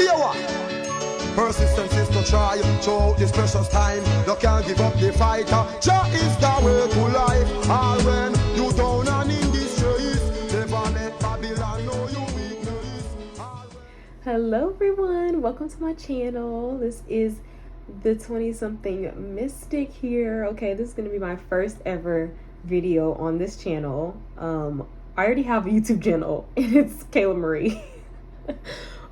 Hear what? Persistence is to try throughout this precious time. You can't give up the fight. Jah is the way to life. All when you down and in distress, never let Babylon know you weakness. Hello everyone, welcome to my channel. This is the 20-something mystic here. Okay, this is going to be my first ever video on this channel. I already have a YouTube channel and it's Kayla Marie.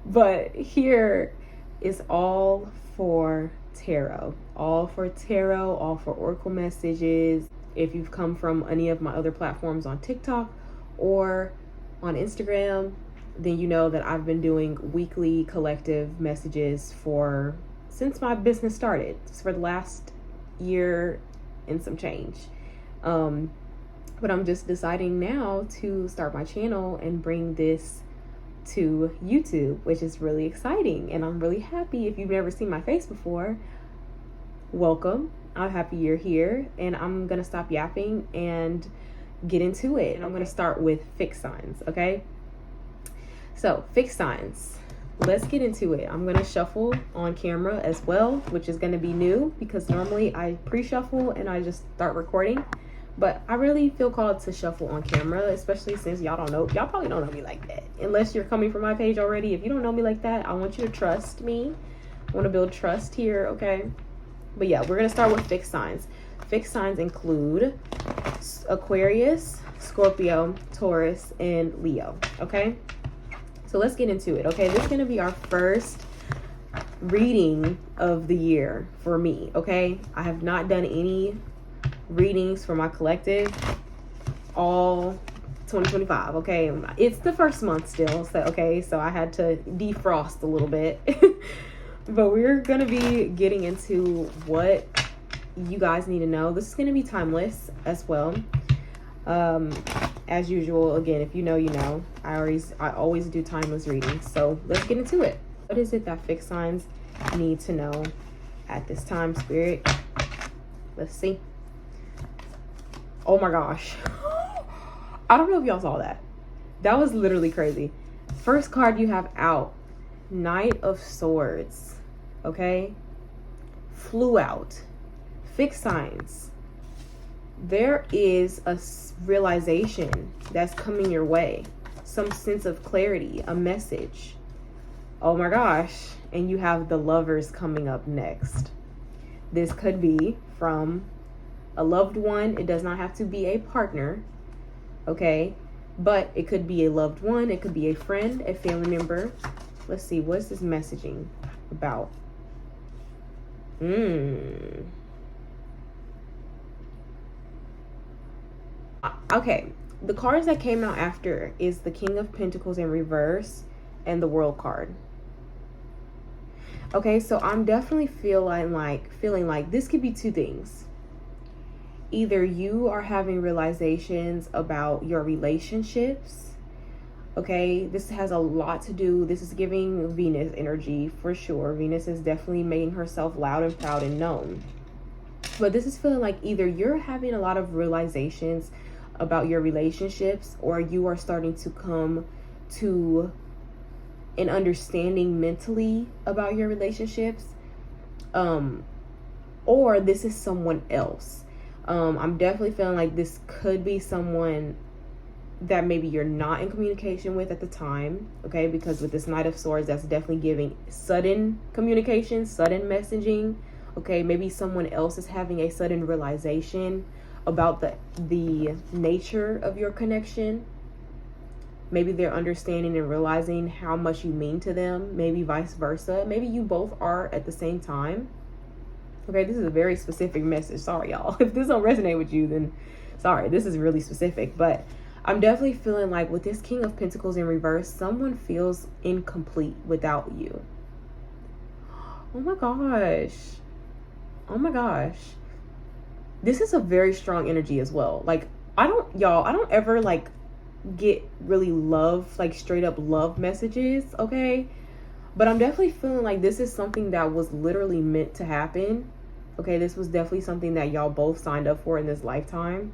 But here is all for tarot. All for tarot, all for oracle messages. If you've come from any of my other platforms on TikTok or on Instagram, then you know that I've been doing weekly collective messages since my business started. It's for the last year and some change. But I'm just deciding now to start my channel and bring this to YouTube, which is really exciting. And I'm really happy. If you've never seen my face before, welcome. I'm happy you're here. And I'm going to stop yapping and get into it. And I'm going to start with fixed signs, okay? So, fixed signs. Let's get into it. I'm going to shuffle on camera as well, which is going to be new because normally I pre-shuffle and I just start recording. But I really feel called to shuffle on camera, especially since y'all probably don't know me like that. Unless you're coming from my page already. If you don't know me like that, I want you to trust me. I want to build trust here, okay? But yeah, we're going to start with fixed signs. Fixed signs include Aquarius, Scorpio, Taurus, and Leo, okay? So let's get into it, okay? This is going to be our first reading of the year for me, okay? I have not done any readings for my collective all 2025, okay? It's the first month still, so okay, so I had to defrost a little bit. But we're going to be getting into what you guys need to know. This is going to be timeless as well. As usual, again, if you know, you know. I always do timeless readings. So let's get into it. What is it that fixed signs need to know at this time, Spirit? Let's see. Oh my gosh. I don't know if y'all saw that. That was literally crazy. First card you have out, Knight of Swords. Okay? Flew out. Fixed signs. There is a realization that's coming your way. Some sense of clarity, a message. Oh my gosh. And you have the Lovers coming up next. This could be from a loved one. It does not have to be a partner. Okay? But it could be a loved one. It could be a friend, a family member. Let's see. What's this messaging about? Okay, the cards that came out after is the King of Pentacles in reverse and the World card. Okay, so I'm definitely feeling like this could be two things. Either you are having realizations about your relationships. Okay, this has a lot to do. This is giving Venus energy for sure. Venus is definitely making herself loud and proud and known. But this is feeling like either you're having a lot of realizations about your relationships, or you are starting to come to an understanding mentally about your relationships, or this is someone else. I'm definitely feeling like this could be someone that maybe you're not in communication with at the time, okay? Because with this Knight of Swords, that's definitely giving sudden communication, sudden messaging, okay? Maybe someone else is having a sudden realization about the nature of your connection. Maybe they're understanding and realizing how much you mean to them. Maybe vice versa. Maybe you both are at the same time. Okay, this is a very specific message. Sorry, y'all. If this don't resonate with you, then sorry. This is really specific. But I'm definitely feeling like with this King of Pentacles in reverse, someone feels incomplete without you. Oh my gosh. Oh my gosh. This is a very strong energy as well. Like, I don't ever like get really straight up love messages, okay? But I'm definitely feeling like this is something that was literally meant to happen. Okay, this was definitely something that y'all both signed up for in this lifetime.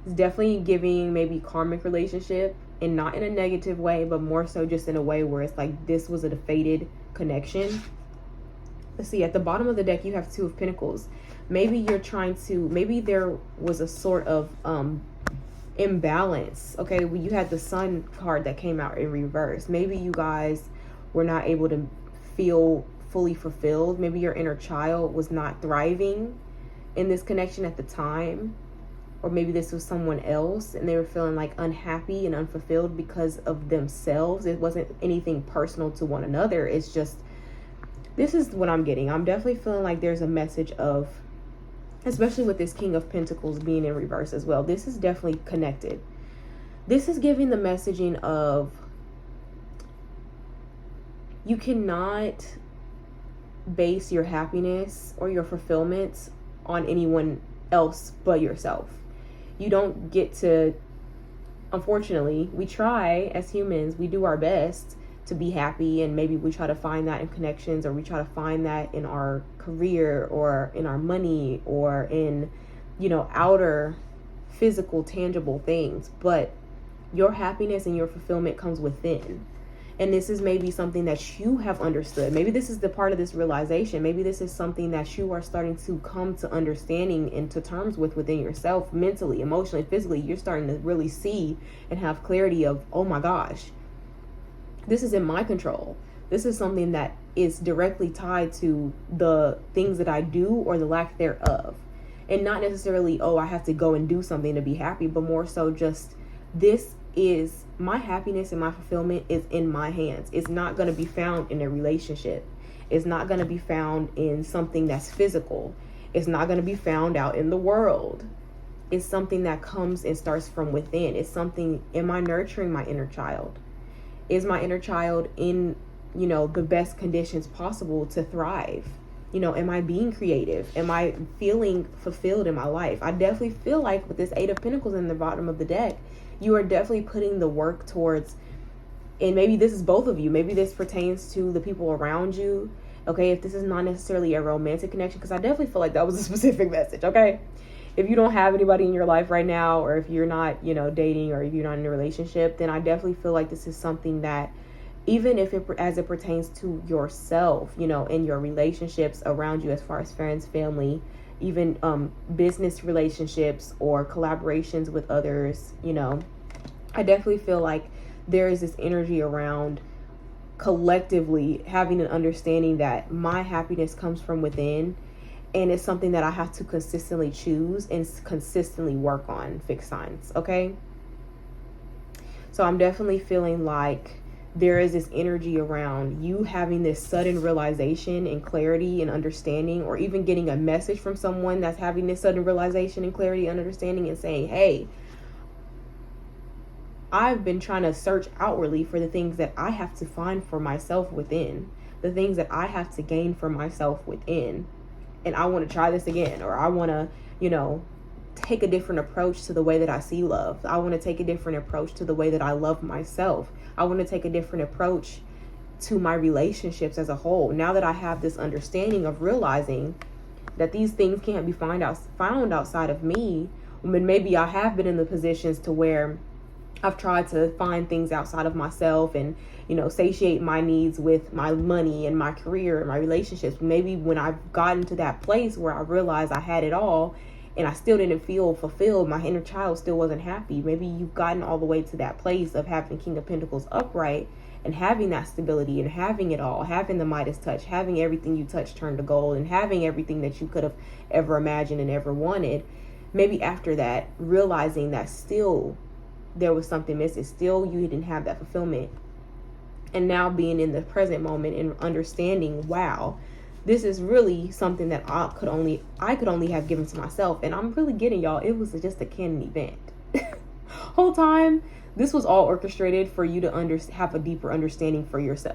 It's definitely giving maybe karmic relationship, and not in a negative way, but more so just in a way where it's like this was a fated connection. Let's see, at the bottom of the deck, you have Two of Pentacles. Maybe maybe there was a sort of imbalance. Okay, you had the Sun card that came out in reverse. Maybe you guys were not able to feel fully fulfilled. Maybe your inner child was not thriving in this connection at the time. Or maybe this was someone else and they were feeling like unhappy and unfulfilled because of themselves. It wasn't anything personal to one another. It's just, this is what I'm getting. I'm definitely feeling like there's a message of, especially with this King of Pentacles being in reverse as well, this is definitely connected. This is giving the messaging of, you cannot base your happiness or your fulfillment on anyone else but yourself. You don't get to, unfortunately, we try as humans, we do our best to be happy, and maybe we try to find that in connections, or we try to find that in our career or in our money or in, outer physical tangible things. But your happiness and your fulfillment comes within. And this is maybe something that you have understood. Maybe this is the part of this realization. Maybe this is something that you are starting to come to understanding and to terms with within yourself, mentally, emotionally, physically. You're starting to really see and have clarity of, oh my gosh, this is in my control. This is something that is directly tied to the things that I do or the lack thereof. And not necessarily, oh, I have to go and do something to be happy, but more so just, this is my happiness and my fulfillment is in my hands. It's not going to be found in a relationship. It's not going to be found in something that's physical. It's not going to be found out in the world. It's something that comes and starts from within. It's something, am I nurturing my inner child? Is my inner child in, the best conditions possible to thrive? Am I being creative? Am I feeling fulfilled in my life? I definitely feel like with this Eight of Pentacles in the bottom of the deck, you are definitely putting the work towards, and maybe this is both of you. Maybe this pertains to the people around you. Okay, if this is not necessarily a romantic connection, because I definitely feel like that was a specific message. Okay, if you don't have anybody in your life right now, or if you're not, dating, or if you're not in a relationship, then I definitely feel like this is something that, even if as it pertains to yourself, in your relationships around you, as far as friends, family, even business relationships or collaborations with others, I definitely feel like there is this energy around collectively having an understanding that my happiness comes from within, and it's something that I have to consistently choose and consistently work on. Fixed signs, okay? So I'm definitely feeling like there is this energy around you having this sudden realization and clarity and understanding, or even getting a message from someone that's having this sudden realization and clarity and understanding, and saying, hey, I've been trying to search outwardly for the things that I have to find for myself within, the things that I have to gain for myself within. And I want to try this again, or I want to, take a different approach to the way that I see love. I want to take a different approach to the way that I love myself. I want to take a different approach to my relationships as a whole. Now that I have this understanding of realizing that these things can't be found outside of me, when maybe I have been in the positions to where I've tried to find things outside of myself and, satiate my needs with my money and my career and my relationships. Maybe when I've gotten to that place where I realized I had it all and I still didn't feel fulfilled, my inner child still wasn't happy. Maybe you've gotten all the way to that place of having King of Pentacles upright and having that stability and having it all, having the Midas touch, having everything you touch turn to gold, and having everything that you could have ever imagined and ever wanted. Maybe after that, realizing that still there was something missing, still you didn't have that fulfillment. And now being in the present moment and understanding, wow, this is really something that I could only have given to myself. And I'm really getting, y'all, it was just a canon event. Whole time, this was all orchestrated for you to have a deeper understanding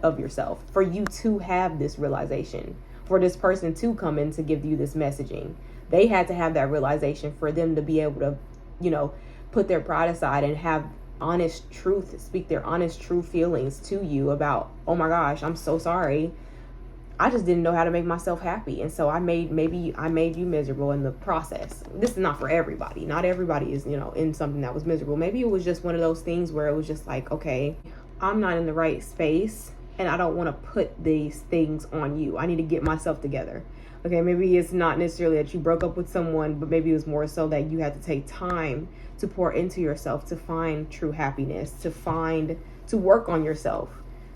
of yourself, for you to have this realization, for this person to come in to give you this messaging. They had to have that realization for them to be able to, put their pride aside and have honest truth, speak their honest, true feelings to you about, oh my gosh, I'm so sorry. I just didn't know how to make myself happy. And so I made you miserable in the process. This is not for everybody. Not everybody is, in something that was miserable. Maybe it was just one of those things where it was just like, okay, I'm not in the right space and I don't want to put these things on you. I need to get myself together. Okay, maybe it's not necessarily that you broke up with someone, but maybe it was more so that you had to take time to pour into yourself, to find true happiness, to work on yourself,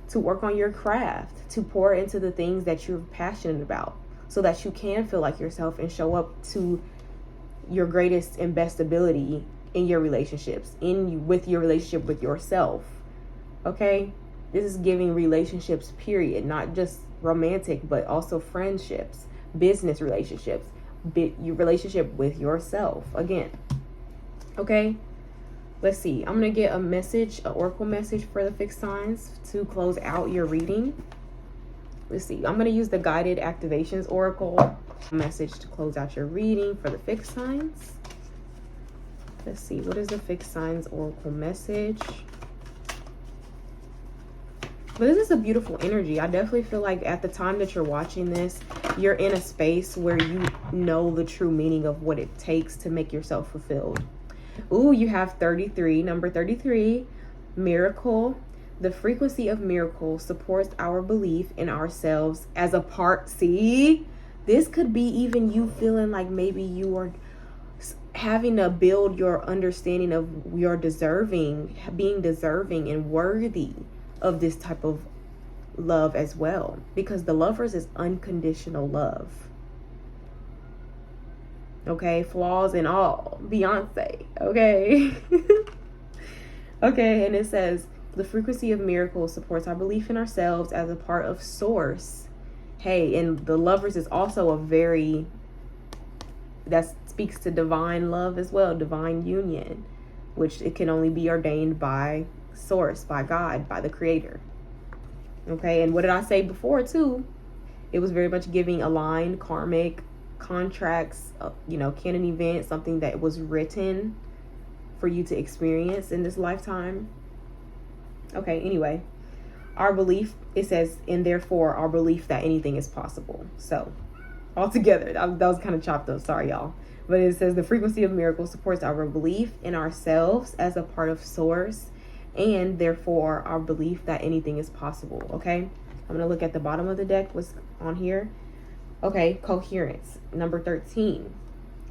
to work on your craft, to pour into the things that you're passionate about so that you can feel like yourself and show up to your greatest and best ability in your relationships, with your relationship with yourself. Okay? This is giving relationships, period, not just romantic, but also friendships, business relationships, your relationship with yourself again. Okay, let's see. I'm gonna get an oracle message for the fixed signs to close out your reading. Let's see. I'm gonna use the guided activations oracle message to close out your reading for the fixed signs. Let's see. What is the fixed signs oracle message? But this is a beautiful energy. I definitely feel like at the time that you're watching this, you're in a space where you know the true meaning of what it takes to make yourself fulfilled. Ooh, you have 33, number 33, miracle. The frequency of miracle supports our belief in ourselves as a part. See, this could be even you feeling like maybe you are having to build your understanding of your being deserving and worthy of this type of love as well, because the Lovers is unconditional love. Okay, flaws and all, Beyonce. Okay. Okay, and it says the frequency of miracles supports our belief in ourselves as a part of source. Hey, and the Lovers is also that speaks to divine love as well, divine union, which it can only be ordained by source, by God, by the creator. Okay, and what did I say before too? It was very much giving aligned karmic contracts, canon event, something that was written for you to experience in this lifetime. Okay, anyway, our belief, it says, and therefore our belief that anything is possible. So altogether, that was kind of chopped up, sorry y'all, but it says the frequency of miracles supports our belief in ourselves as a part of source, and therefore our belief that anything is possible. Okay, I'm gonna look at the bottom of the deck, what's on here. Okay, coherence, number 13.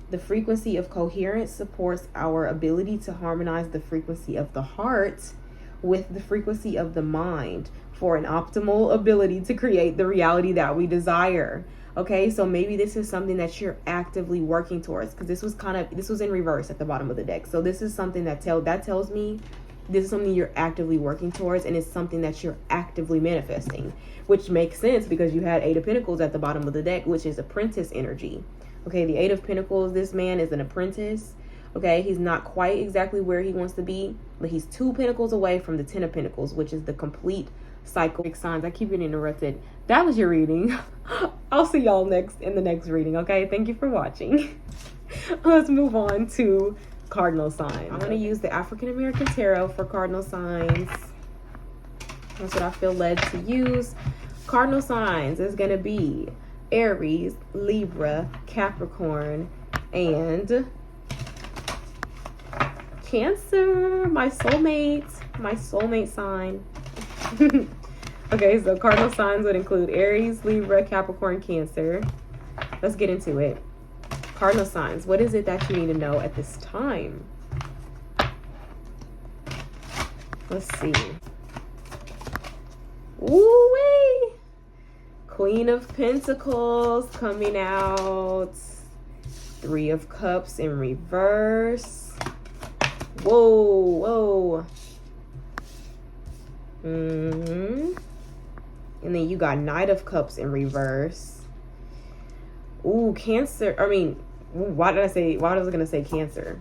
The frequency of coherence supports our ability to harmonize the frequency of the heart with the frequency of the mind for an optimal ability to create the reality that we desire. Okay, so maybe this is something that you're actively working towards, because this was in reverse at the bottom of the deck. So this is something that tells me this is something you're actively working towards, and it's something that you're actively manifesting, which makes sense because you had 8 of Pentacles at the bottom of the deck, which is apprentice energy. Okay, the 8 of Pentacles, this man is an apprentice. Okay, he's not quite exactly where he wants to be, but he's 2 Pentacles away from the 10 of Pentacles, which is the complete cycle. Signs, I keep getting interrupted. That was your reading. I'll see y'all in the next reading. Okay, thank you for watching. Let's move on to cardinal signs. I'm going to use the African American Tarot for cardinal signs. That's what I feel led to use. Cardinal signs is going to be Aries, Libra, Capricorn, and Cancer. My soulmate sign. Okay, so cardinal signs would include Aries, Libra, Capricorn, Cancer. Let's get into it. Cardinal signs, what is it that you need to know at this time? Let's see. Ooh-wee! Queen of Pentacles coming out. 3 of Cups in reverse. Whoa. And then you got Knight of Cups in reverse. Ooh, Cancer. Why was I gonna say Cancer?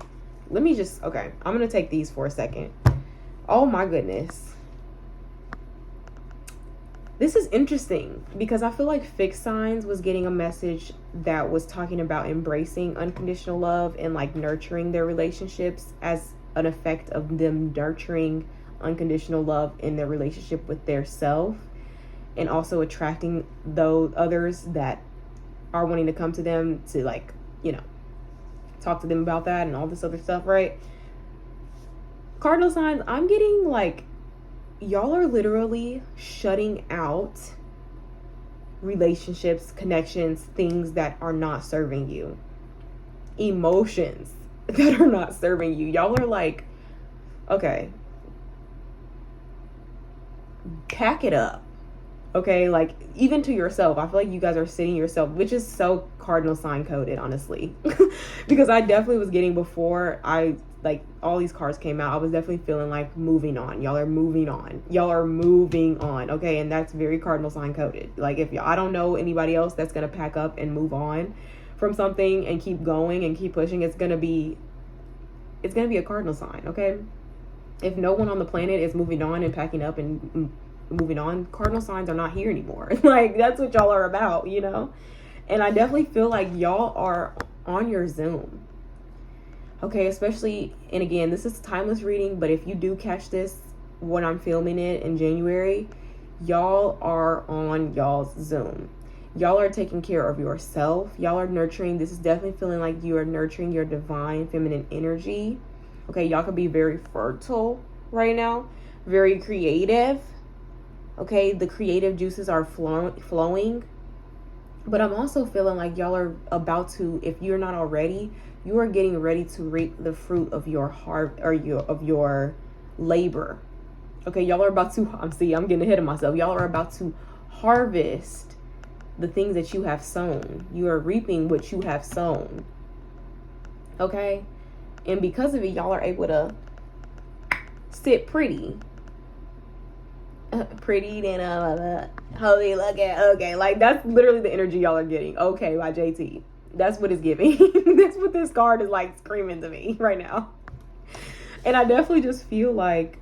Okay, I'm gonna take these for a second. Oh my goodness. This is interesting because I feel like fixed signs was getting a message that was talking about embracing unconditional love and like nurturing their relationships as an effect of them nurturing unconditional love in their relationship with their self. and also attracting those others that are wanting to come to them to, like, you know, talk to them about that and all this other stuff, right? Cardinal signs, I'm getting like, y'all are literally shutting out relationships, connections, things that are not serving you, emotions that are not serving you. Y'all are like, okay, pack it up. Okay, like, even to yourself, I feel like you guys are sitting yourself, which is so cardinal sign coded, honestly. Because I definitely was getting, before I, like, all these cards came out, I was definitely feeling like moving on. Y'all are moving on. Y'all are moving on, okay? And that's very cardinal sign coded. Like, if I don't know anybody else that's going to pack up and move on from something and keep going and keep pushing, it's going to be a cardinal sign, okay? If no one on the planet is moving on and packing up and moving on, cardinal signs are not here anymore. Like, that's what y'all are about, you know? And I definitely feel like y'all are on your Zoom. Okay, especially, and again, this is timeless reading, but if you do catch this when I'm filming it in January, y'all are on y'all's Zoom. Y'all are taking care of yourself. Y'all are nurturing. This is definitely feeling like you are nurturing your divine feminine energy. Okay, y'all could be very fertile right now, very creative. Okay, the creative juices are flowing. But I'm also feeling like y'all are about to, if you're not already, you are getting ready to reap the fruit of your heart, or your labor. Okay, y'all are about to, I'm getting ahead of myself. Y'all are about to harvest the things that you have sown. You are reaping what you have sown. Okay? And because of it, y'all are able to sit pretty. Pretty than holy looking. Okay, like, that's literally the energy y'all are getting. Okay, by JT. That's what it's giving. That's what this card is like screaming to me right now. And I definitely just feel like,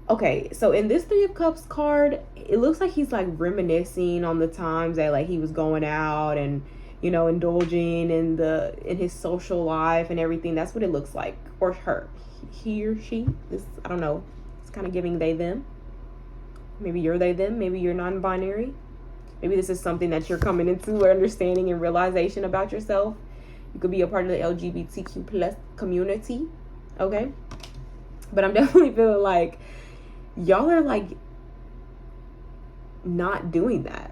okay, so in this Three of Cups card, it looks like he's like reminiscing on the times that, like, he was going out and, you know, indulging in his social life and everything. That's what it looks like. Or her. He or she. This, I don't know. It's kind of giving they, them. Maybe you're they, them. Maybe you're non-binary. Maybe this is something that you're coming into understanding and realization about yourself. You could be a part of the LGBTQ plus community. Okay? But I'm definitely feeling like y'all are, like, not doing that.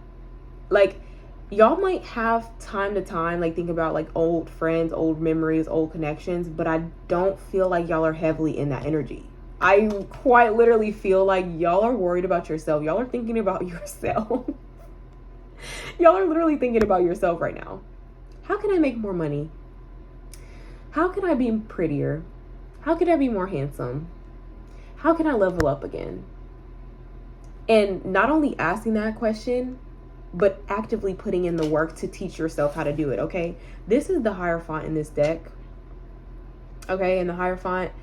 Like, y'all might have time to time, like, think about, like, old friends, old memories, old connections, but I don't feel like y'all are heavily in that energy. I quite literally feel like y'all are worried about yourself. Y'all are thinking about yourself. Y'all are literally thinking about yourself right now. How can I make more money? How can I be prettier? How can I be more handsome? How can I level up again? And not only asking that question, but actively putting in the work to teach yourself how to do it, okay? This is the Hierophant in this deck. Okay, and the Hierophant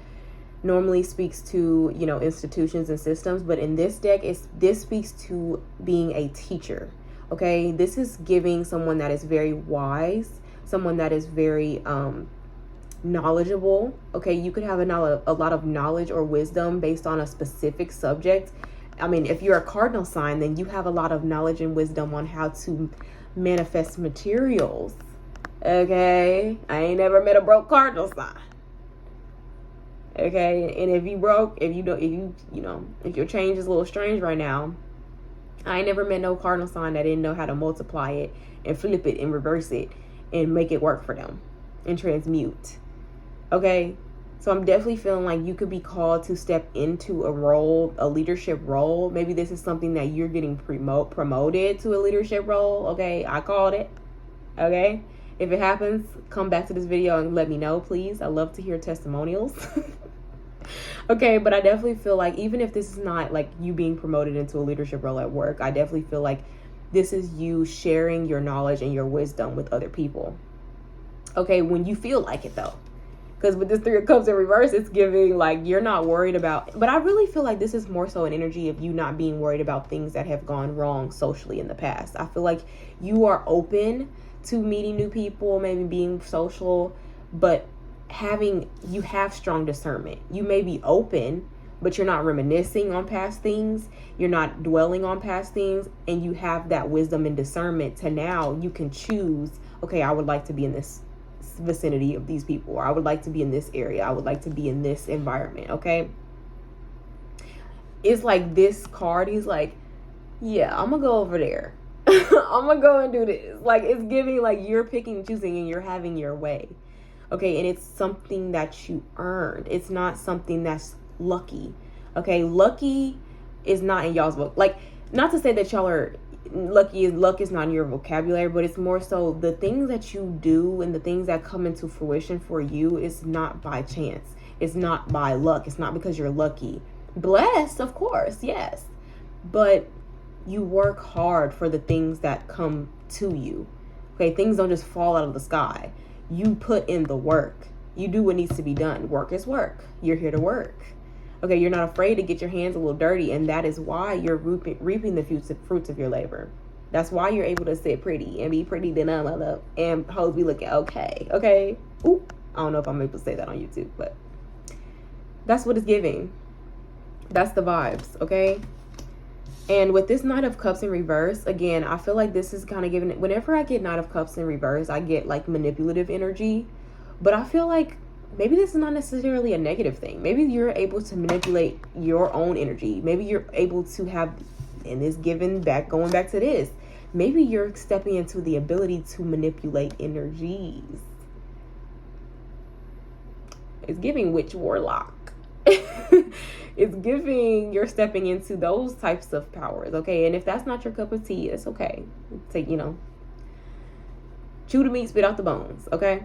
normally speaks to, you know, institutions and systems, but in this deck, this speaks to being a teacher. Okay, this is giving someone that is very wise, someone that is very knowledgeable. Okay, you could have a lot of knowledge or wisdom based on a specific subject. I mean, if you're a cardinal sign, then you have a lot of knowledge and wisdom on how to manifest materials. Okay, I ain't never met a broke cardinal sign. Okay, and if you broke, if your change is a little strange right now, I ain't never met no cardinal sign that didn't know how to multiply it and flip it and reverse it and make it work for them and transmute. Okay, so I'm definitely feeling like you could be called to step into a role, a leadership role. Maybe this is something that you're getting promoted to a leadership role. Okay, I called it. Okay, if it happens, come back to this video and let me know, please. I love to hear testimonials. Okay, but I definitely feel like even if this is not like you being promoted into a leadership role at work, I definitely feel like this is you sharing your knowledge and your wisdom with other people. Okay, when you feel like it though. Because with this Three of Cups in reverse, it's giving like you're not worried about, but I really feel like this is more so an energy of you not being worried about things that have gone wrong socially in the past. I feel like you are open to meeting new people, maybe being social, but you have strong discernment. You may be open, but you're not reminiscing on past things. You're not dwelling on past things, and you have that wisdom and discernment to now you can choose, okay, I would like to be in this vicinity of these people, or I would like to be in this area. I would like to be in this environment, okay? It's like this card, he's like, yeah, I'm gonna go over there. I'm gonna go and do this. Like, it's giving like you're picking and choosing and you're having your way. Okay, and it's something that you earned. It's not something that's lucky. Okay, lucky is not in y'all's book. Like, not to say that y'all are lucky, luck is not in your vocabulary, but it's more so the things that you do and the things that come into fruition for you is not by chance. It's not by luck. It's not because you're lucky. Blessed, of course, yes. But you work hard for the things that come to you. Okay, things don't just fall out of the sky. You put in the work. You do what needs to be done. Work is work. You're here to work. Okay, you're not afraid to get your hands a little dirty, and that is why you're reaping the fruits of your labor. That's why you're able to sit pretty and be pretty than and hoes be looking okay. Okay. Ooh, I don't know if I'm able to say that on YouTube, but that's what it's giving. That's the vibes, okay? And with this Knight of Cups in reverse, again, I feel like this is kind of giving, whenever I get Knight of Cups in reverse, I get like manipulative energy. But I feel like maybe this is not necessarily a negative thing. Maybe you're able to manipulate your own energy. Maybe you're able to have, and this going back to this, maybe you're stepping into the ability to manipulate energies. It's giving witch warlock. It's giving you're stepping into those types of powers, okay? And if that's not your cup of tea, it's okay. Take, chew the meat, spit out the bones, okay?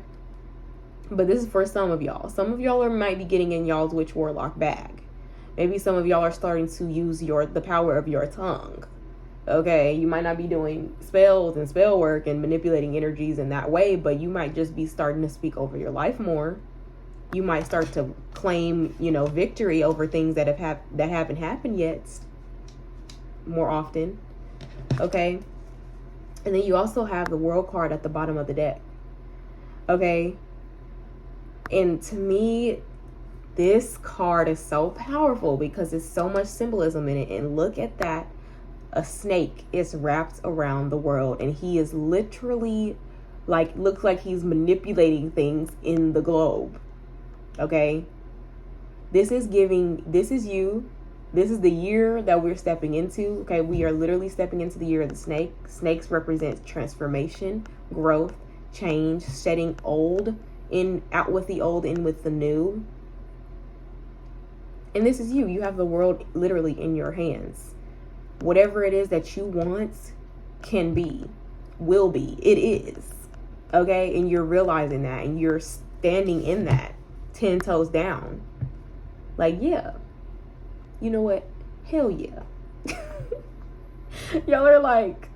But this is for some of y'all. Some of y'all might be getting in y'all's witch warlock bag. Maybe some of y'all are starting to use the power of your tongue. Okay, you might not be doing spells and spell work and manipulating energies in that way, but you might just be starting to speak over your life more. You might start to claim, victory over things that haven't happened yet more often. Okay. And then you also have the World card at the bottom of the deck. Okay. And to me, this card is so powerful because there's so much symbolism in it. And look at that. A snake is wrapped around the world, and he is literally looks like he's manipulating things in the globe. Okay, this is you. This is the year that we're stepping into. Okay, we are literally stepping into the year of the snake. Snakes represent transformation, growth, change, shedding out with the old, in with the new. And this is you. You have the world literally in your hands. Whatever it is that you want can be, will be, it is. Okay, and you're realizing that, and you're standing in that. 10 toes down. Like, yeah. You know what? Hell yeah. Y'all are like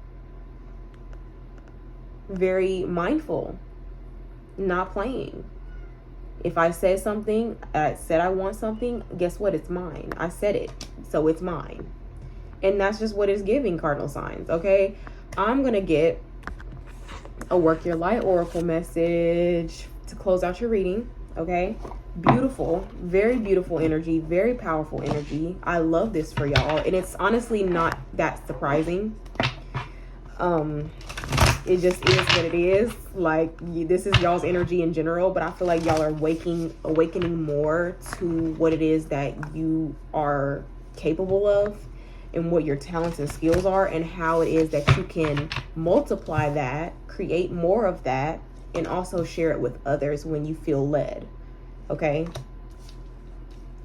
very mindful. Not playing. If I said something, I said I want something, guess what? It's mine. I said it. So it's mine. And that's just what it's giving, cardinal signs. Okay. I'm going to get a Work Your Light Oracle message to close out your reading. Okay, beautiful, very beautiful energy, very powerful energy. I love this for y'all, and it's honestly not that surprising. It just is what it is. Like, this is y'all's energy in general, but I feel like y'all are awakening more to what it is that you are capable of and what your talents and skills are, and how it is that you can multiply that, create more of that, and also share it with others when you feel led. Okay?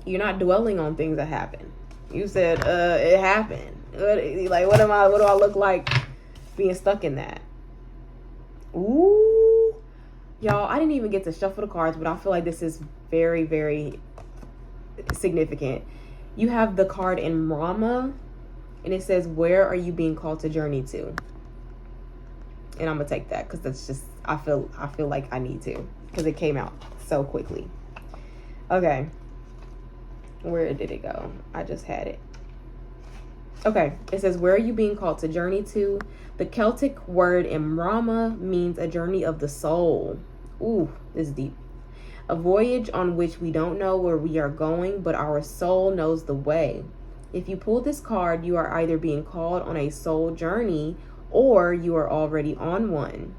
You're not dwelling on things that happen. You said, it happened. What do I look like being stuck in that? Ooh. Y'all, I didn't even get to shuffle the cards, but I feel like this is very, very significant. You have the card in Rama, and it says, where are you being called to journey to? And I'm gonna take that because that's just, I feel like I need to, because it came out so quickly. Okay, where did it go? I just had it. Okay, it says, where are you being called to journey to? The Celtic word Imrama means a journey of the soul. Ooh, this is deep. A voyage on which we don't know where we are going, but our soul knows the way. If you pull this card, you are either being called on a soul journey or you are already on one.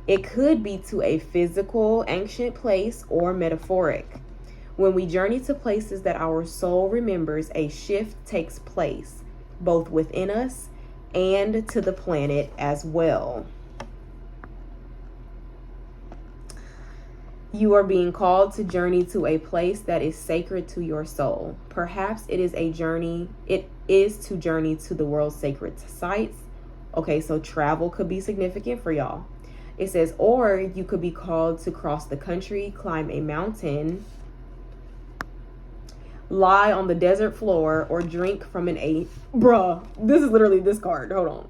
It could be to a physical, ancient place or metaphoric. When we journey to places that our soul remembers, a shift takes place, both within us and to the planet as well. You are being called to journey to a place that is sacred to your soul. Perhaps it is to journey to the world's sacred sites. Okay, so travel could be significant for y'all. It says, or you could be called to cross the country, climb a mountain, lie on the desert floor, or drink from this is literally this card. Hold on.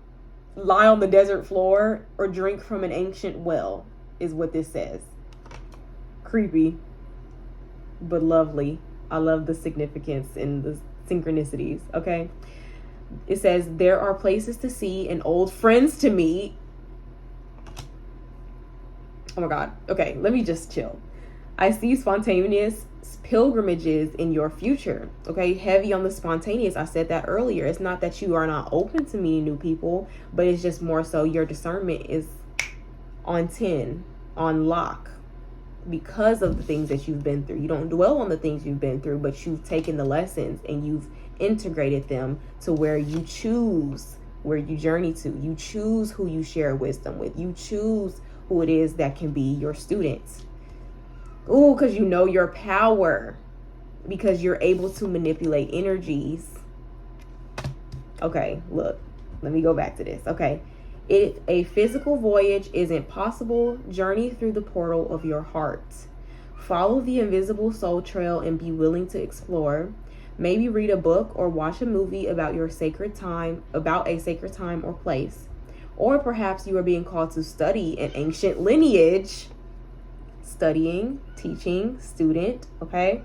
Lie on the desert floor or drink from an ancient well is what this says. Creepy, but lovely. I love the significance and the synchronicities, okay? It says, there are places to see and old friends to meet. Oh my God. Okay, let me just chill. I see spontaneous pilgrimages in your future. Okay, heavy on the spontaneous. I said that earlier. It's not that you are not open to meeting new people, but it's just more so your discernment is on 10, on lock, because of the things that you've been through. You don't dwell on the things you've been through, but you've taken the lessons and you've integrated them to where you choose where you journey to. You choose who you share wisdom with. You choose who it is that can be your students. Oh, because you know your power, because you're able to manipulate energies. Okay, look, let me go back to this. Okay, if a physical voyage isn't possible, journey through the portal of your heart. Follow the invisible soul trail and be willing to explore. Maybe read a book or watch a movie about a sacred time or place. Or perhaps you are being called to study an ancient lineage. Studying, teaching, student, okay?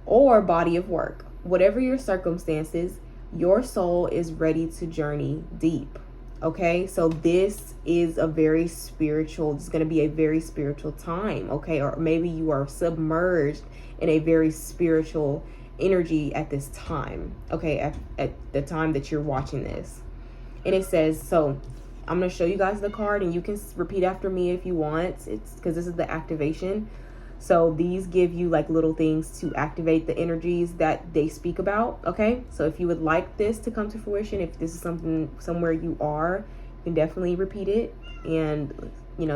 Or body of work. Whatever your circumstances, your soul is ready to journey deep. Okay, so this is a very spiritual, it's going to be a very spiritual time, okay? Or maybe you are submerged in a very spiritual energy at this time, okay? At the time that you're watching this. And it says, so I'm going to show you guys the card and you can repeat after me if you want. It's because this is the activation. So these give you like little things to activate the energies that they speak about. Okay. So if you would like this to come to fruition, if this is somewhere you are, you can definitely repeat it and,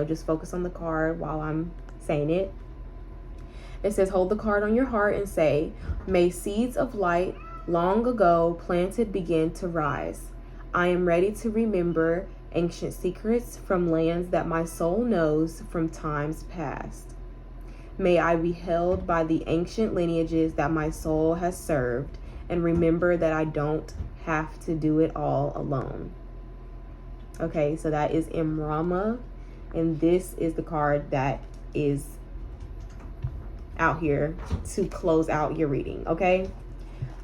just focus on the card while I'm saying it. It says, hold the card on your heart and say, may seeds of light long ago planted begin to rise. I am ready to remember ancient secrets from lands that my soul knows from times past. May I be held by the ancient lineages that my soul has served and remember that I don't have to do it all alone. Okay, so that is Imrama, and this is the card that is out here to close out your reading, okay?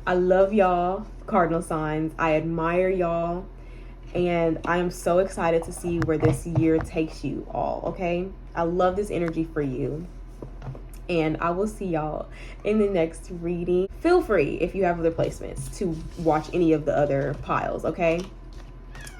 I love y'all, cardinal signs. I admire y'all, and I am so excited to see where this year takes you all, okay? I love this energy for you. And I will see y'all in the next reading. Feel free, if you have other placements, to watch any of the other piles, okay?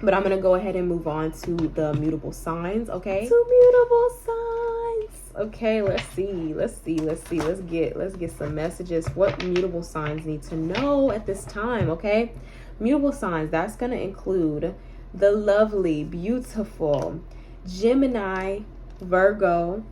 But I'm going to go ahead and move on to the mutable signs, okay? To mutable signs. Okay, let's see. Let's get some messages. What mutable signs need to know at this time, okay? Mutable signs, that's going to include the lovely, beautiful Gemini, Virgo,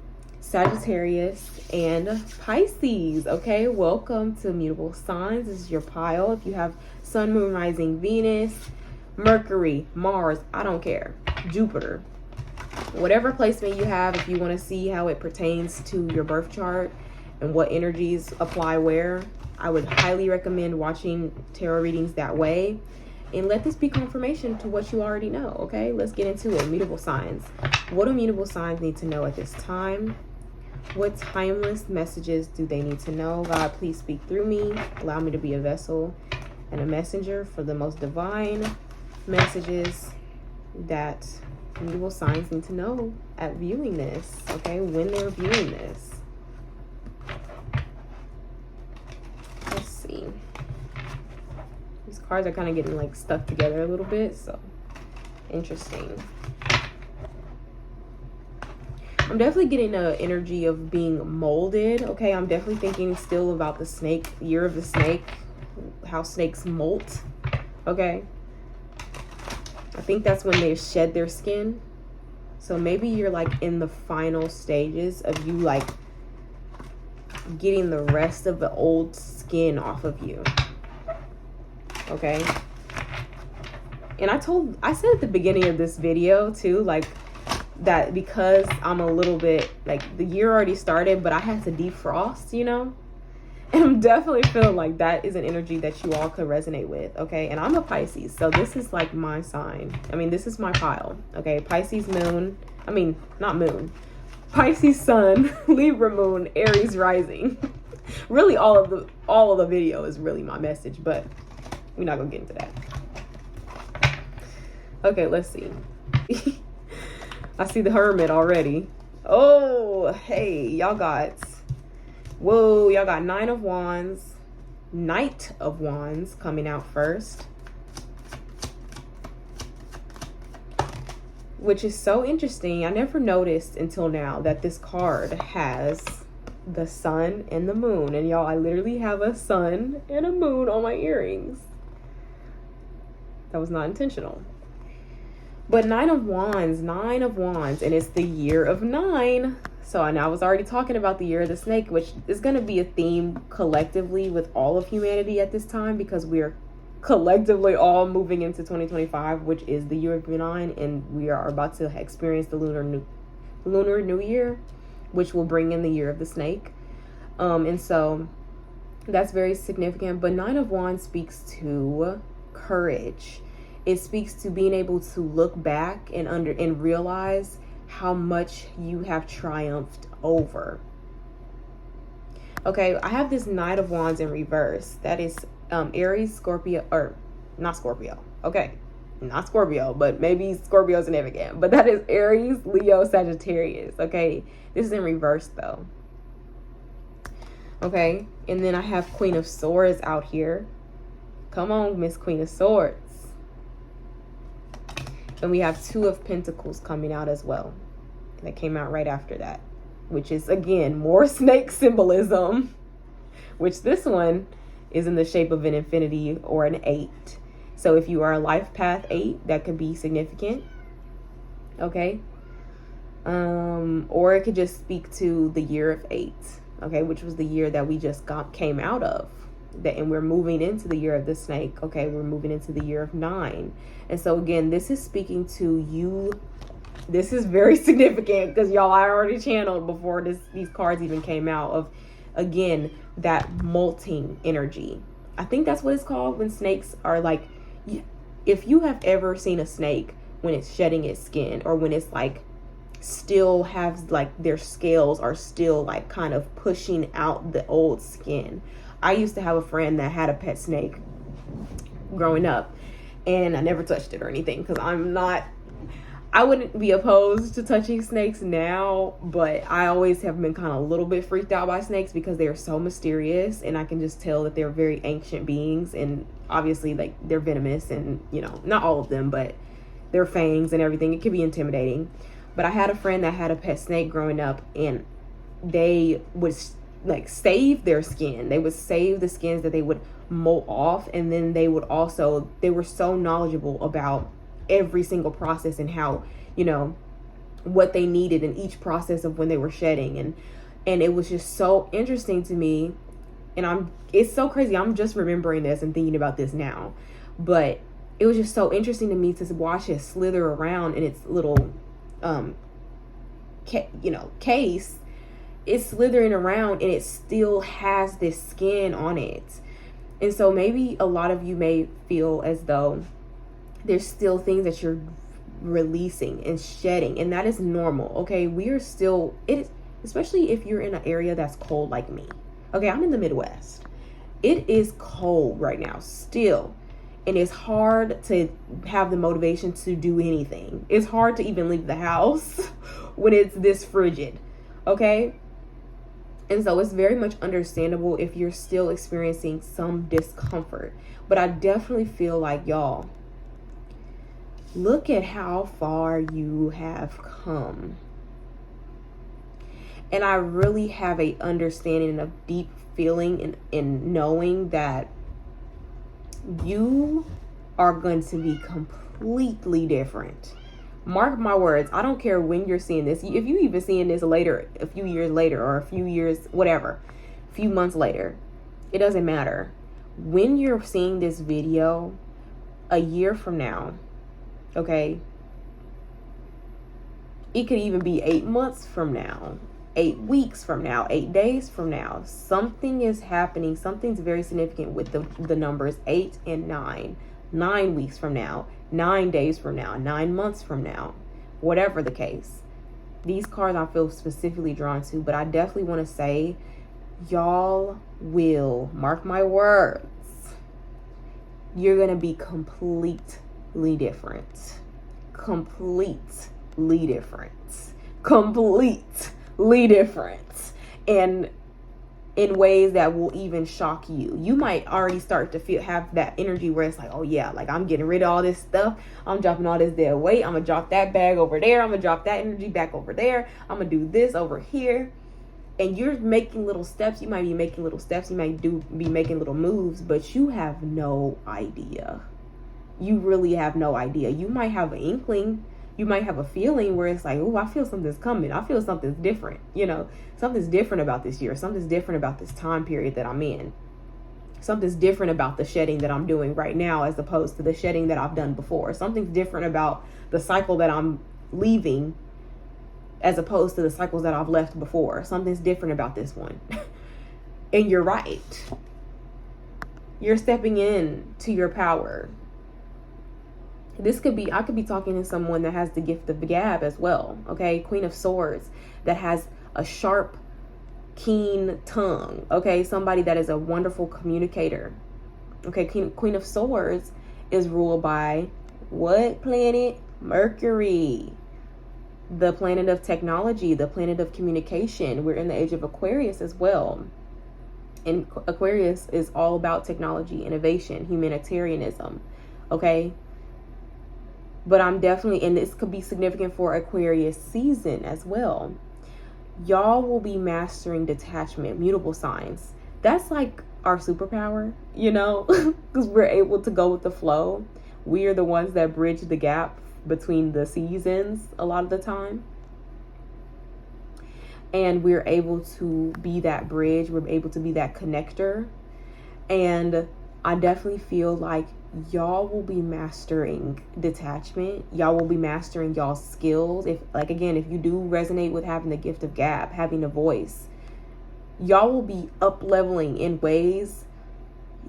Sagittarius, and Pisces. Okay, welcome to mutable signs. This is your pile. If you have Sun, Moon, Rising, Venus, Mercury, Mars, I don't care, Jupiter, whatever placement you have, if you want to see how it pertains to your birth chart and what energies apply where, I would highly recommend watching tarot readings that way. And let this be confirmation to what you already know, okay? Let's get into it. Mutable signs. What do mutable signs need to know at this time? What timeless messages do they need to know? God, please speak through me. Allow me to be a vessel and a messenger for the most divine messages that Evil signs need to know at viewing this, okay, when they're viewing this. Let's see. These cards are kind of getting like stuck together a little bit, so interesting. I'm definitely getting an energy of being molded, okay? I'm definitely thinking still about the snake, year of the snake, how snakes molt, okay? I think that's when they shed their skin. So maybe you're like in the final stages of you like getting the rest of the old skin off of you. Okay. And I said at the beginning of this video too, like that because I'm a little bit like the year already started, but I had to defrost, you know? And I'm definitely feeling like that is an energy that you all could resonate with, okay? And I'm a Pisces, so this is like my sign. I mean, this is my pile, okay? Pisces moon, I mean, not moon. Pisces sun, Libra moon, Aries rising. Really, all of the video is really my message, but we're not gonna get into that. Okay, let's see. I see the Hermit already. Oh, hey, y'all got... Whoa, y'all got Nine of Wands, Knight of Wands coming out first. Which is so interesting. I never noticed until now that this card has the sun and the moon. And y'all, I literally have a sun and a moon on my earrings. That was not intentional. But Nine of Wands, and it's the year of 9. So I was already talking about the year of the snake, which is going to be a theme collectively with all of humanity at this time, because we are collectively all moving into 2025, which is the year of 9, and we are about to experience the lunar new year, which will bring in the year of the snake. And so that's very significant. But Nine of Wands speaks to courage. It speaks to being able to look back and realize how much you have triumphed over. Okay, I have this Knight of Wands in reverse. That is Aries, Scorpio, or not Scorpio. Okay, not Scorpio, but maybe Scorpio significant. But that is Aries, Leo, Sagittarius. Okay, this is in reverse though. Okay, and then I have Queen of Swords out here. Come on, Miss Queen of Swords. And we have Two of Pentacles coming out as well. That came out right after that, which is again more snake symbolism, which this one is in the shape of an infinity or an 8. So if you are a life path 8, that could be significant. Okay. Or it could just speak to the year of 8, okay, which was the year that we just came out of. And we're moving into the year of the snake. Okay, we're moving into the year of 9. And so again, this is speaking to you. This is very significant because y'all, I already channeled before these cards even came out, of again that molting energy. I think that's what it's called when snakes are like, if you have ever seen a snake when it's shedding its skin, or when it's like still has like their scales are still like kind of pushing out the old skin. I used to have a friend that had a pet snake growing up, and I never touched it or anything because I wouldn't be opposed to touching snakes now, but I always have been kind of a little bit freaked out by snakes because they are so mysterious, and I can just tell that they're very ancient beings, and obviously like they're venomous, and you know, not all of them, but their fangs and everything, it can be intimidating. But I had a friend that had a pet snake growing up, and they would like save their skin. They would save the skins that they would molt off, and then they were so knowledgeable about every single process and how, you know, what they needed in each process of when they were shedding, and it was just so interesting to me. And it's so crazy, I'm just remembering this and thinking about this now, but it was just so interesting to me to watch it slither around in its little case. It's slithering around and it still has this skin on it. And so maybe a lot of you may feel as though there's still things that you're releasing and shedding, and that is normal. Okay, we are still, especially if you're in an area that's cold like me. Okay, I'm in the Midwest. It is cold right now still, And it's hard to have the motivation to do anything. It's hard to even leave the house when it's this frigid, okay? And so it's very much understandable if you're still experiencing some discomfort. But I definitely feel like, y'all, look at how far you have come. And I really have a understanding of deep feeling in knowing that you are going to be completely different. Mark my words. I don't care when you're seeing this. If you even seeing this later, a few years later, or a few years, whatever, a few months later, it doesn't matter. When you're seeing this video a year from now, okay, it could even be 8 months from now, 8 weeks from now, 8 days from now. Something is happening. Something's very significant with the numbers 8 and 9. 9 weeks from now, 9 days from now, 9 months from now, whatever the case. These cards I feel specifically drawn to, but I definitely want to say, y'all will, mark my words, you're going to be completely different. Completely different. Completely different. And in ways that will even shock you. You might already start to have that energy where it's like, oh yeah, like I'm getting rid of all this stuff. I'm dropping all this dead weight. I'm gonna drop that bag over there. I'm gonna drop that energy back over there. I'm gonna do this over here. And you're making little steps. You might be making little steps. You might be making little moves, but you have no idea. You really have no idea. You might have an inkling. You might have a feeling where it's like, oh, I feel something's coming. I feel something's different. You know, something's different about this year. Something's different about this time period that I'm in. Something's different about the shedding that I'm doing right now as opposed to the shedding that I've done before. Something's different about the cycle that I'm leaving as opposed to the cycles that I've left before. Something's different about this one. And you're right. You're stepping in to your power. This could be, I could be talking to someone that has the gift of the gab as well. Okay. Queen of Swords that has a sharp, keen tongue. Okay. Somebody that is a wonderful communicator. Okay. Queen of Swords is ruled by what planet? Mercury. The planet of technology, the planet of communication. We're in the age of Aquarius as well. And Aquarius is all about technology, innovation, humanitarianism. Okay. But I'm definitely, and this could be significant for Aquarius season as well. Y'all will be mastering detachment, mutable signs. That's like our superpower, you know, because we're able to go with the flow. We are the ones that bridge the gap between the seasons a lot of the time. And we're able to be that bridge. We're able to be that connector. And I definitely feel like y'all will be mastering detachment. Y'all will be mastering y'all's skills. If, like, again, if you do resonate with having the gift of gab, having a voice, y'all will be up leveling in ways.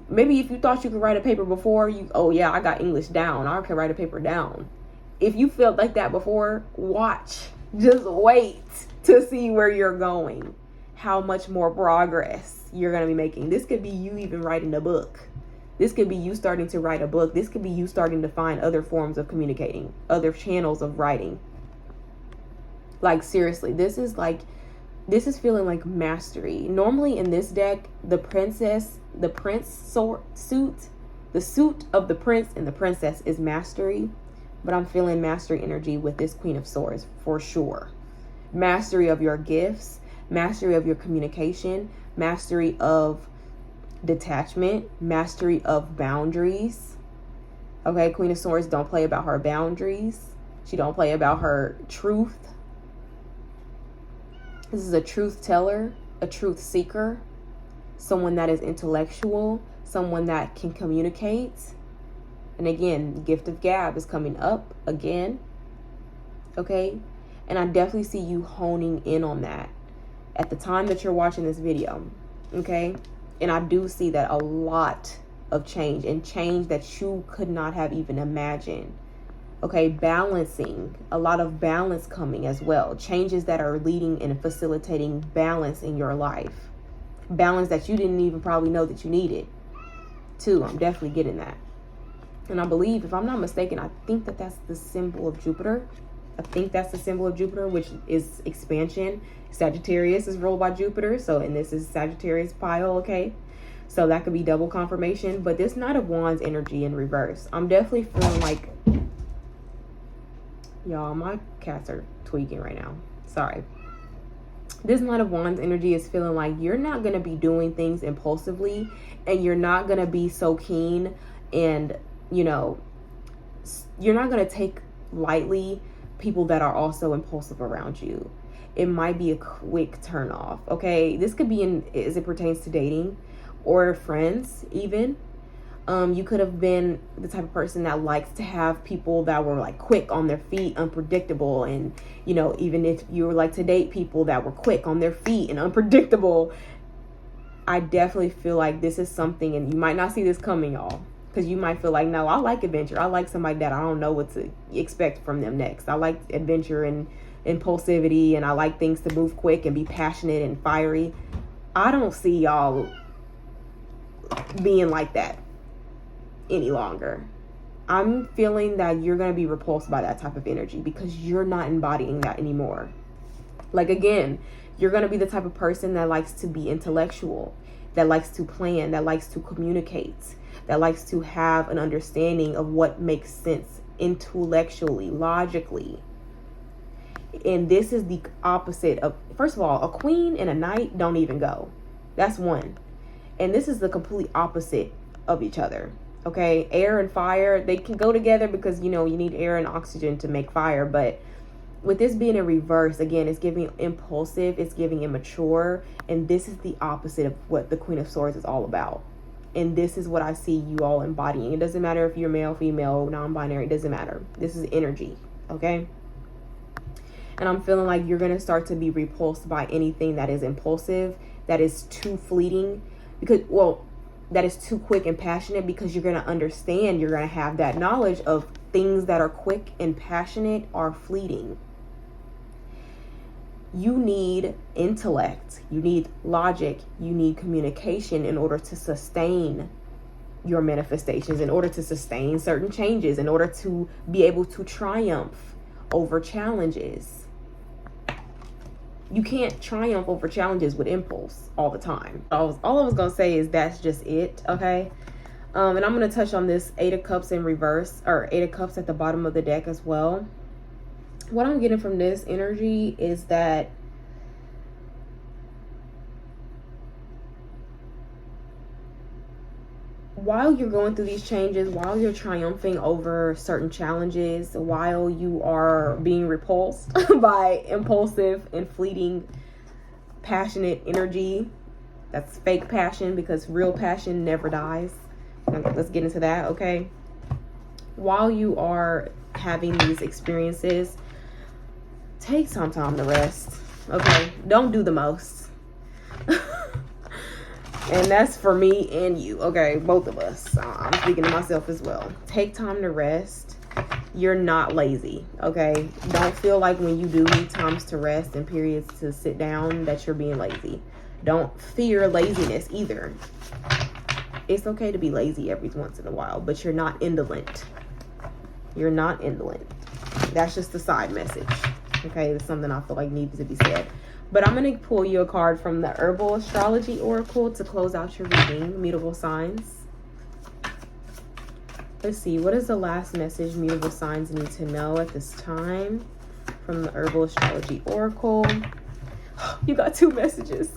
Maybe if you thought you could write a paper before, oh yeah, I got English down, I can write a paper down. If you felt like that before, watch. Just wait to see where you're going. How much more progress you're going to be making. This could be you even writing a book. This could be you starting to write a book. This could be you starting to find other forms of communicating, other channels of writing. Like, seriously, this is feeling like mastery. Normally in this deck, the suit of the prince and the princess is mastery. But I'm feeling mastery energy with this Queen of Swords for sure. Mastery of your gifts, mastery of your communication, mastery of detachment, mastery of boundaries. Okay, Queen of Swords don't play about her boundaries. She don't play about her truth. This is a truth teller, a truth seeker, someone that is intellectual, someone that can communicate. And again, the gift of gab is coming up again. Okay, and I definitely see you honing in on that at the time that you're watching this video. Okay. And I do see that a lot of change, and change that you could not have even imagined. Okay, balancing, a lot of balance coming as well. Changes that are leading and facilitating balance in your life. Balance that you didn't even probably know that you needed too. I'm definitely getting that. And I believe, if I'm not mistaken, I think that that's the symbol of Jupiter. I think that's the symbol of Jupiter, which is expansion. Sagittarius is ruled by Jupiter. So, and this is Sagittarius pile, okay? So that could be double confirmation. But this Knight of Wands energy in reverse, I'm definitely feeling like, y'all, my cats are tweaking right now. Sorry. This Knight of Wands energy is feeling like you're not going to be doing things impulsively, and you're not going to be so keen, and, you know, you're not going to take lightly people that are also impulsive around you. It might be a quick turn off, okay? This could be as it pertains to dating or friends even. You could have been the type of person that likes to have people that were like quick on their feet, unpredictable. And, you know, even if you were like to date people that were quick on their feet and unpredictable, I definitely feel like this is something, and you might not see this coming, y'all, because you might feel like, no, I like adventure. I like somebody that I don't know what to expect from them next. I like adventure and impulsivity, and I like things to move quick and be passionate and fiery. I don't see y'all being like that any longer. I'm feeling that you're going to be repulsed by that type of energy because you're not embodying that anymore. Like, again, you're going to be the type of person that likes to be intellectual, that likes to plan, that likes to communicate, that likes to have an understanding of what makes sense intellectually, logically. And this is the opposite of, first of all, a queen and a knight don't even go. That's one. And this is the complete opposite of each other. Okay, air and fire, they can go together because, you know, you need air and oxygen to make fire. But with this being in reverse, again, it's giving impulsive, it's giving immature. And this is the opposite of what the Queen of Swords is all about. And this is what I see you all embodying. It doesn't matter if you're male, female, non-binary, it doesn't matter. This is energy, okay? And I'm feeling like you're going to start to be repulsed by anything that is impulsive, that is too fleeting, because, well, that is too quick and passionate, because you're going to understand, you're going to have that knowledge of things that are quick and passionate are fleeting. You need intellect, you need logic, you need communication in order to sustain your manifestations, in order to sustain certain changes, in order to be able to triumph over challenges. You can't triumph over challenges with impulse all the time. All I was going to say is that's just it, okay? And I'm going to touch on this Eight of Cups in reverse, or Eight of Cups at the bottom of the deck as well. What I'm getting from this energy is that while you're going through these changes, while you're triumphing over certain challenges, while you are being repulsed by impulsive and fleeting, passionate energy, that's fake passion, because real passion never dies. Let's get into that, okay? While you are having these experiences, take some time to rest, okay? Don't do the most. And that's for me and you, okay? Both of us. I'm speaking to myself as well. Take time to rest. You're not lazy, okay? Don't feel like when you do need times to rest and periods to sit down that you're being lazy. Don't fear laziness either. It's okay to be lazy every once in a while, but you're not indolent. You're not indolent. That's just a side message, okay? It's something I feel like needs to be said. But I'm going to pull you a card from the Herbal Astrology Oracle to close out your reading, Mutable Signs. Let's see, what is the last message mutable signs need to know at this time from the Herbal Astrology Oracle? You got two messages.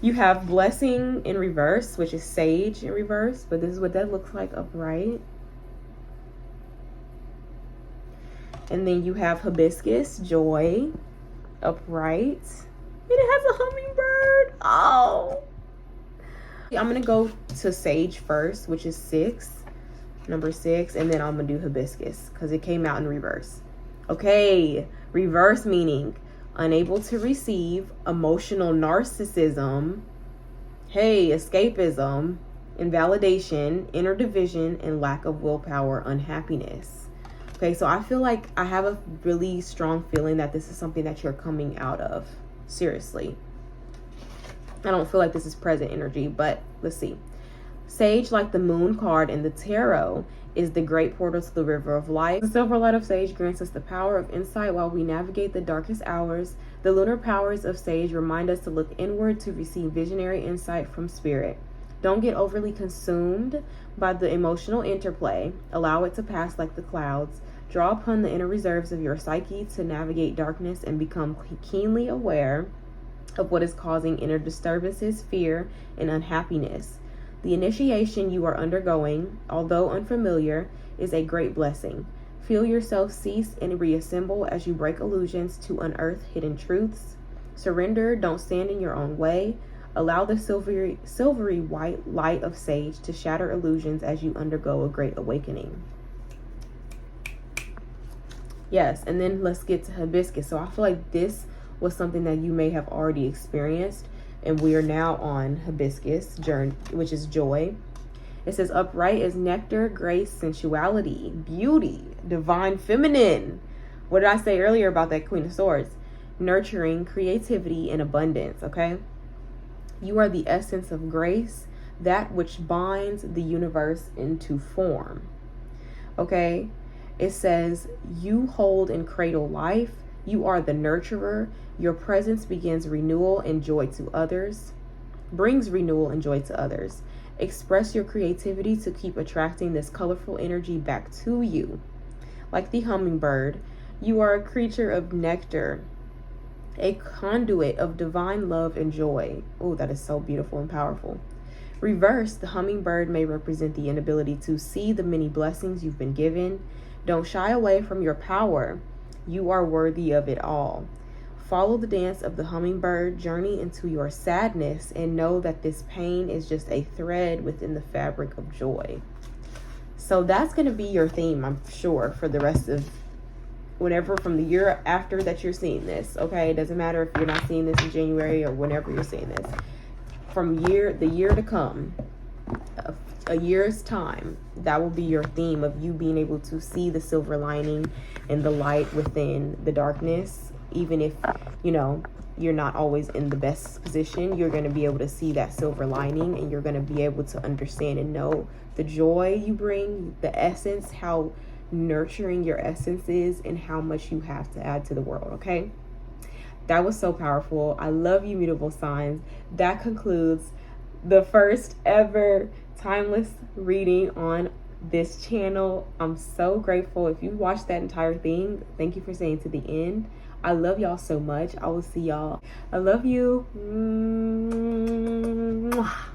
You have Blessing in reverse, which is Sage in reverse, but this is what that looks like upright. And then you have Hibiscus, Joy, upright, and it has a hummingbird. Oh, I'm gonna go to Sage first, which is number 6, and then I'm gonna do Hibiscus because it came out in reverse. Okay, reverse meaning unable to receive, emotional narcissism, hey, escapism, invalidation, inner division, and lack of willpower, unhappiness. Okay, so I feel like I have a really strong feeling that this is something that you're coming out of. Seriously. I don't feel like this is present energy, but let's see. Sage, like the moon card in the tarot, is the great portal to the river of life. The silver light of Sage grants us the power of insight while we navigate the darkest hours. The lunar powers of Sage remind us to look inward to receive visionary insight from spirit. Don't get overly consumed by the emotional interplay. Allow it to pass like the clouds. Draw upon the inner reserves of your psyche to navigate darkness and become keenly aware of what is causing inner disturbances, fear, and unhappiness. The initiation you are undergoing, although unfamiliar, is a great blessing. Feel yourself cease and reassemble as you break illusions to unearth hidden truths. Surrender, don't stand in your own way. Allow the silvery white light of Sage to shatter illusions as you undergo a great awakening. Yes, and then let's get to Hibiscus. So I feel like this was something that you may have already experienced, and we are now on Hibiscus, which is joy. It says, upright is nectar, grace, sensuality, beauty, divine feminine. What did I say earlier about that Queen of Swords? Nurturing, creativity, and abundance, okay? You are the essence of grace, that which binds the universe into form, okay? It says, you hold and cradle life. You are the nurturer. Your presence begins renewal and joy to others, brings renewal and joy to others. Express your creativity to keep attracting this colorful energy back to you. Like the hummingbird, you are a creature of nectar, a conduit of divine love and joy. Oh, that is so beautiful and powerful. Reverse, the hummingbird may represent the inability to see the many blessings you've been given. Don't shy away from your power. You are worthy of it all. Follow the dance of the hummingbird, journey into your sadness, and know that this pain is just a thread within the fabric of joy. So that's going to be your theme, I'm sure, for the rest of whenever from the year after that you're seeing this, okay? It doesn't matter if you're not seeing this in January or whenever you're seeing this. From the year to come, a year's time, that will be your theme of you being able to see the silver lining and the light within the darkness. Even if, you're not always in the best position, you're going to be able to see that silver lining, and you're going to be able to understand and know the joy you bring, the essence, how nurturing your essence is, and how much you have to add to the world, okay? That was so powerful. I love you, mutable signs. That concludes the first ever timeless reading on this channel. I'm so grateful. If you watched that entire thing, thank you for staying to the end. I love y'all so much. I will see y'all. I love you. Mwah.